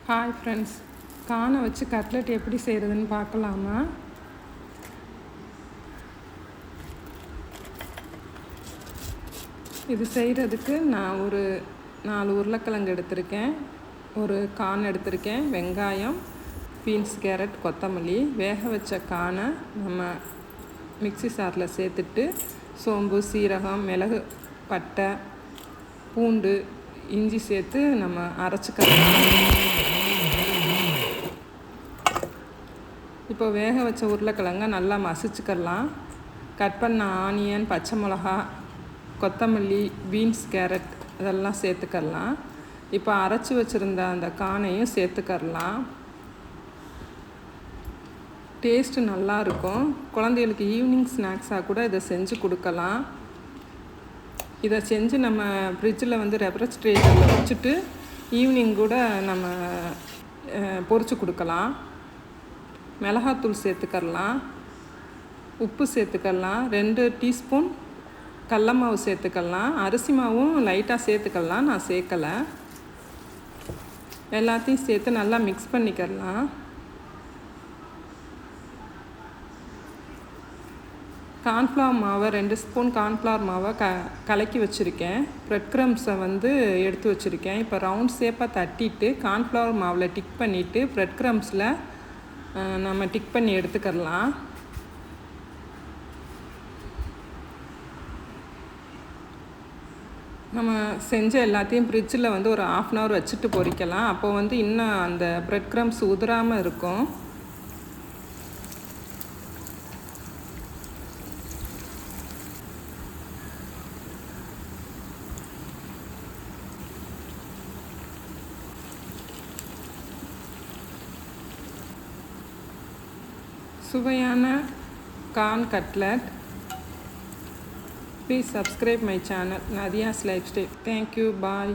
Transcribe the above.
Hi friends, கானை வச்சு cutlet எப்படி செய்கிறதுன்னு பார்க்கலாமா? இது செய்கிறதுக்கு நான் ஒரு 4 உருளைக்கிழங்கு எடுத்திருக்கேன், ஒரு கான் எடுத்திருக்கேன், வெங்காயம், பீன்ஸ், கேரட், கொத்தமல்லி. வேக வச்ச கானை நம்ம மிக்ஸி சாரில் சேர்த்துட்டு சோம்பு, சீரகம், மிளகு, பட்டை, பூண்டு, இஞ்சி சேர்த்து நம்ம அரைச்சிக்கலாம். இப்போ வேக வச்ச உருளைக்கிழங்க நல்லா மசிச்சுக்கலாம். கட் பண்ண ஆனியன், பச்சை மிளகா, கொத்தமல்லி, பீன்ஸ், கேரட் இதெல்லாம் சேர்த்துக்கலாம். இப்போ அரைச்சி வச்சுருந்த அந்த கானையும் சேர்த்துக்கலாம். டேஸ்ட்டு நல்லாயிருக்கும். குழந்தைகளுக்கு ஈவினிங் ஸ்நாக்ஸாக கூட இதை செஞ்சு கொடுக்கலாம். இதை செஞ்சு நம்ம ஃப்ரிட்ஜில் ரெஃப்ரிஜிரேட்டரில் வச்சுட்டு ஈவினிங் கூட நம்ம பொரிச்சு கொடுக்கலாம். மிளகாத்தூள் சேர்த்துக்கலாம், உப்பு சேர்த்துக்கலாம், 2 டீஸ்பூன் கடல மாவு சேர்த்துக்கலாம், அரிசி மாவும் லைட்டாக சேர்த்துக்கலாம், நான் சேர்க்கலை. எல்லாத்தையும் சேர்த்து நல்லா மிக்ஸ் பண்ணிக்கலாம். கார்ன்ஃப்ளவர் மாவை 2 ஸ்பூன் கார்ன்ஃப்ளவர் மாவை கலக்கி வச்சுருக்கேன். ப்ரெட் க்ரம்ஸை எடுத்து வச்சுருக்கேன். இப்போ ரவுண்ட் ஷேப்பாக தட்டிட்டு கார்ன்ஃப்ளவர் மாவில் டிக் பண்ணிவிட்டு ப்ரெட் க்ரம்ஸில் நம்ம டிக் பண்ணி எடுத்துக்கலாம். நம்ம செஞ்ச எல்லாத்தையும் ஃப்ரிட்ஜில் ஒரு 1/2 hour வச்சுட்டு பொரிக்கலாம். அப்போ இன்னும் அந்த ப்ரெட் க்ரம்ஸ் உதிராமல் இருக்கும். சுவையான corn cutlet. Please subscribe my channel, Nadia's Lifestyle. Thank you. Bye.